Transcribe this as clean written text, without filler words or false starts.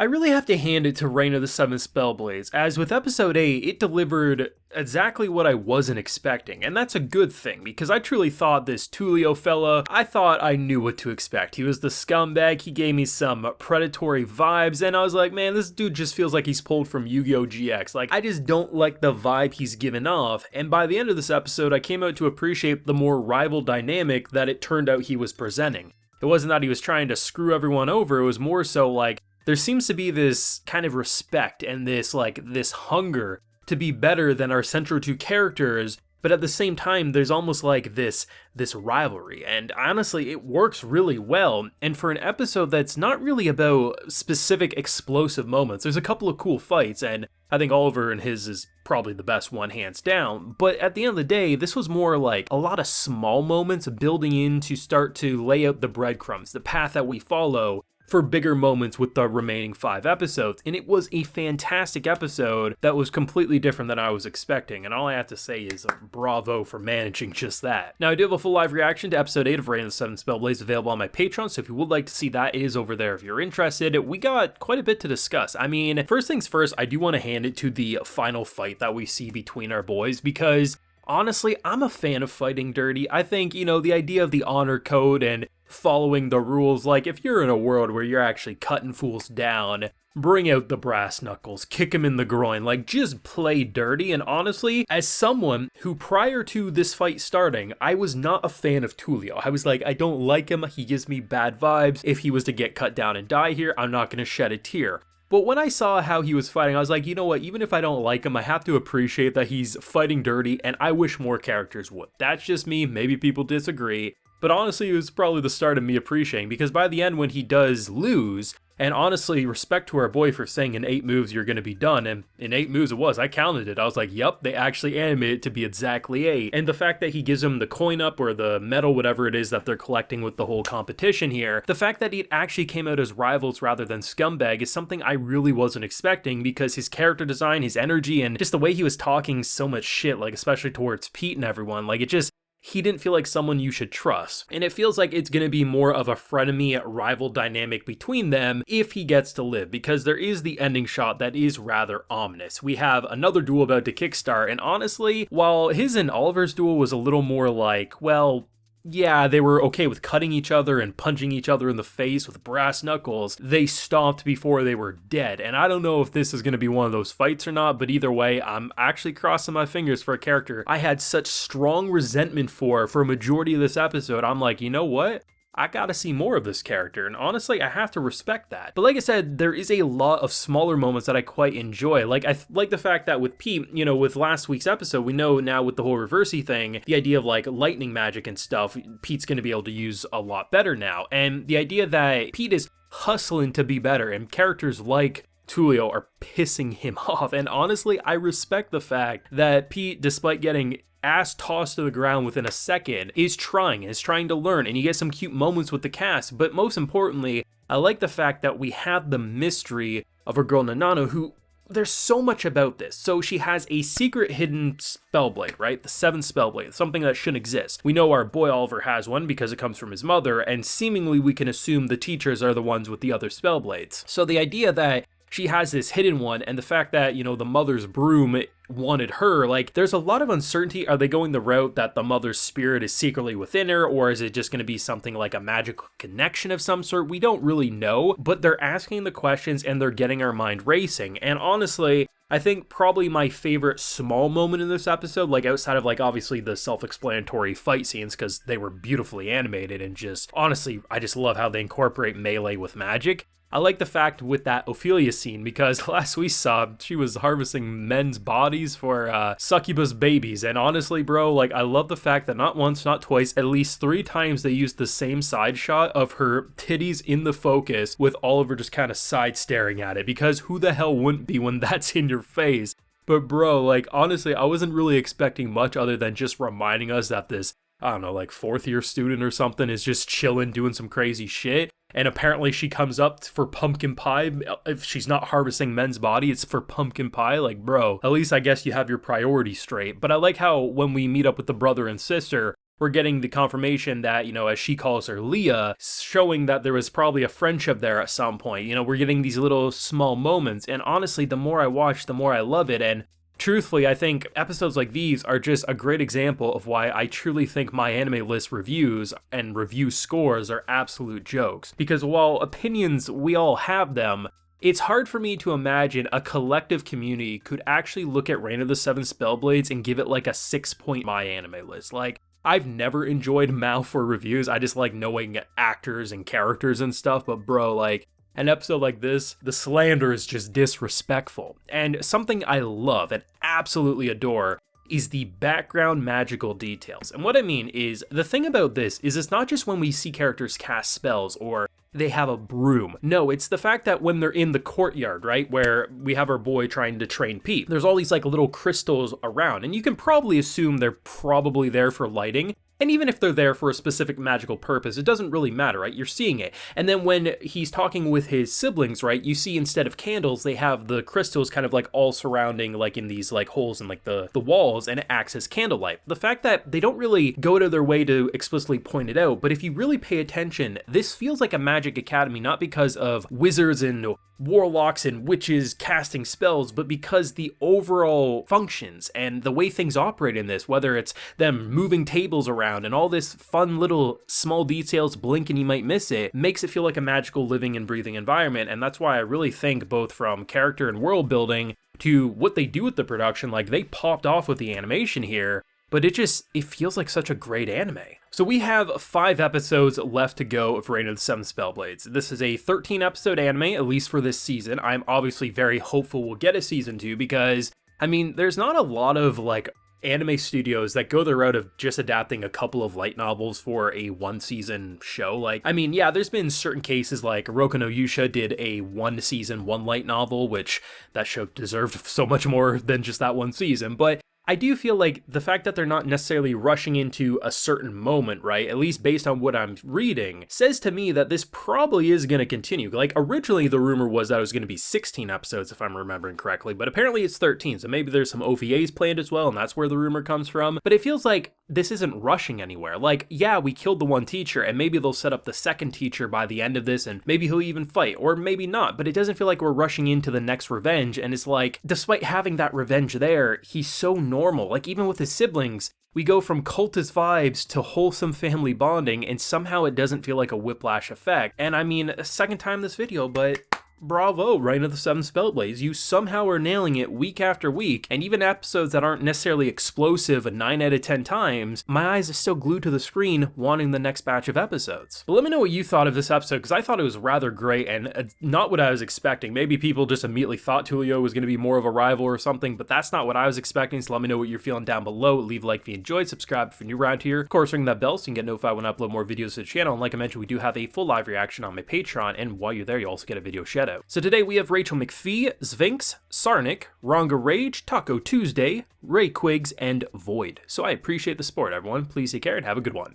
I really have to hand it to Reign of the Seven Spellblades, as with episode 8, it delivered exactly what I wasn't expecting, and that's a good thing, because I truly thought this Tullio fella, I thought I knew what to expect. He was the scumbag, he gave me some predatory vibes, and I was like, man, this dude just feels like he's pulled from Yu-Gi-Oh! GX. Like, I just don't like the vibe he's given off, and by the end of this episode, I came out to appreciate the more rival dynamic that it turned out he was presenting. It wasn't that he was trying to screw everyone over, it was more so like, there seems to be this kind of respect and this hunger to be better than our central two characters, but at the same time, there's almost like this rivalry, and honestly, it works really well, and for an episode that's not really about specific explosive moments, there's a couple of cool fights, and I think Oliver and his is probably the best one hands down, but at the end of the day, this was more like a lot of small moments building in to start to lay out the breadcrumbs, the path that we follow, for bigger moments with the remaining 5 episodes, and it was a fantastic episode that was completely different than I was expecting, and all I have to say is bravo for managing just that. Now, I do have a full live reaction to episode 8 of Reign of the Seven Spellblades available on my Patreon, so if you would like to see that, it is over there if you're interested. We got quite a bit to discuss. I mean, first things first, I do want to hand it to the final fight that we see between our boys, because honestly, I'm a fan of fighting dirty. I think, the idea of the honor code and following the rules, like if you're in a world where you're actually cutting fools down, bring out the brass knuckles, kick him in the groin, like just play dirty. And honestly, as someone who prior to this fight starting, I was not a fan of Tullio. I was like, I don't like him, he gives me bad vibes. If he was to get cut down and die here, I'm not gonna shed a tear. But when I saw how he was fighting, I was like, you know what, even if I don't like him, I have to appreciate that he's fighting dirty, and I wish more characters would. That's just me, maybe people disagree, but honestly, it was probably the start of me appreciating, because by the end when he does lose, and honestly, respect to our boy for saying in 8 moves you're going to be done, and in 8 moves it was, I counted it, I was like, yep, they actually animated it to be exactly 8, and the fact that he gives him the coin up, or the medal, whatever it is that they're collecting with the whole competition here, the fact that it actually came out as rivals rather than scumbag is something I really wasn't expecting, because his character design, his energy, and just the way he was talking so much shit, like especially towards Pete and everyone, like he didn't feel like someone you should trust. And it feels like it's going to be more of a frenemy rival dynamic between them if he gets to live, because there is the ending shot that is rather ominous. We have another duel about to kickstart, and honestly, while his and Oliver's duel was a little more like, well, yeah, they were okay with cutting each other and punching each other in the face with brass knuckles, they stopped before they were dead. And I don't know if this is going to be one of those fights or not, but either way, I'm actually crossing my fingers for a character I had such strong resentment for a majority of this episode. I'm like, you know what? I gotta see more of this character, and honestly, I have to respect that. But like I said, there is a lot of smaller moments that I quite enjoy. Like, I like the fact that with Pete, with last week's episode, we know now with the whole Rivalry thing, the idea of like lightning magic and stuff, Pete's gonna be able to use a lot better now. And the idea that Pete is hustling to be better, and characters like Tullio are pissing him off. And honestly, I respect the fact that Pete, despite getting ass tossed to the ground within a second, is trying to learn, and you get some cute moments with the cast, but most importantly, I like the fact that we have the mystery of our girl Nanano, who, there's so much about this. So she has a secret hidden spellblade, right? The 7 Spellblades, something that shouldn't exist. We know our boy Oliver has one because it comes from his mother, and seemingly we can assume the teachers are the ones with the other Spellblades. So the idea that she has this hidden one, and the fact that, the mother's broom wanted her, like, there's a lot of uncertainty. Are they going the route that the mother's spirit is secretly within her, or is it just going to be something like a magical connection of some sort? We don't really know, but they're asking the questions and they're getting our mind racing. And honestly, I think probably my favorite small moment in this episode, like outside of like obviously the self-explanatory fight scenes, because they were beautifully animated, and just honestly, I just love how they incorporate melee with magic. I like the fact with that Ophelia scene, because last we saw, she was harvesting men's bodies for succubus babies, and honestly, bro, like, I love the fact that not once, not twice, at least 3 times they used the same side shot of her titties in the focus, with Oliver just kind of side staring at it, because who the hell wouldn't be when that's in your face? But bro, like, honestly, I wasn't really expecting much other than just reminding us that this, I don't know, like 4th year student or something is just chilling, doing some crazy shit. And apparently she comes up for pumpkin pie. If she's not harvesting men's body, it's for pumpkin pie. Like, bro, at least I guess you have your priorities straight. But I like how when we meet up with the brother and sister, we're getting the confirmation that, as she calls her Leah, showing that there was probably a friendship there at some point. We're getting these little small moments, and honestly, the more I watch, the more I love it, and truthfully, I think episodes like these are just a great example of why I truly think My Anime List reviews and review scores are absolute jokes. Because while opinions, we all have them, it's hard for me to imagine a collective community could actually look at Reign of the Seven Spellblades and give it like a 6-point My Anime List. Like, I've never enjoyed Mal for reviews. I just like knowing actors and characters and stuff, but bro, like, an episode like this, the slander is just disrespectful. And something I love and absolutely adore is the background magical details. And what I mean is, the thing about this is it's not just when we see characters cast spells or they have a broom. No, it's the fact that when they're in the courtyard, right, where we have our boy trying to train Pete, there's all these like little crystals around, and you can probably assume they're probably there for lighting. And even if they're there for a specific magical purpose, it doesn't really matter, right? You're seeing it. And then when he's talking with his siblings, right, you see instead of candles, they have the crystals kind of like all surrounding, like in these like holes in like the walls, and it acts as candlelight. The fact that they don't really go to their way to explicitly point it out, but if you really pay attention, this feels like a magic academy, not because of wizards and warlocks and witches casting spells, but because the overall functions and the way things operate in this, whether it's them moving tables around and all this fun little small details, blink and you might miss it, makes it feel like a magical living and breathing environment. And that's why I really think both from character and world building to what they do with the production, like they popped off with the animation here, but it feels like such a great anime. So we have 5 episodes left to go of Reign of the Seven Spellblades. This is a 13-episode anime, at least for this season. I'm obviously very hopeful we'll get a season 2 because, I mean, there's not a lot of, like, anime studios that go the route of just adapting a couple of light novels for a 1-season show. Like, I mean, yeah, there's been certain cases like Roku no Yusha did a 1-season, 1 light novel, which that show deserved so much more than just that 1 season, but I do feel like the fact that they're not necessarily rushing into a certain moment, right, at least based on what I'm reading, says to me that this probably is going to continue. Like, originally the rumor was that it was going to be 16 episodes, if I'm remembering correctly, but apparently it's 13, so maybe there's some OVAs planned as well, and that's where the rumor comes from. But it feels like this isn't rushing anywhere. Like, yeah, we killed the 1 teacher, and maybe they'll set up the 2nd teacher by the end of this, and maybe he'll even fight, or maybe not, but it doesn't feel like we're rushing into the next revenge, and it's like, despite having that revenge there, he's so normal. Like, even with his siblings, we go from cultist vibes to wholesome family bonding, and somehow it doesn't feel like a whiplash effect. And I mean, a second time this video, but bravo, Reign of the Seven Spellblades. You somehow are nailing it week after week, and even episodes that aren't necessarily explosive 9 out of 10 times, my eyes are still glued to the screen wanting the next batch of episodes. But let me know what you thought of this episode, because I thought it was rather great and not what I was expecting. Maybe people just immediately thought Tullio was going to be more of a rival or something, but that's not what I was expecting, so let me know what you're feeling down below. Leave a like if you enjoyed, subscribe if you're new around here. Of course, ring that bell so you can get notified when I upload more videos to the channel, and like I mentioned, we do have a full live reaction on my Patreon, and while you're there, you also get a video shout out. So today we have Rachel McPhee, Sphinx, Sarnik, Ranga Rage, Taco Tuesday, Ray Quigs, and Void. So I appreciate the support, everyone. Please take care and have a good one.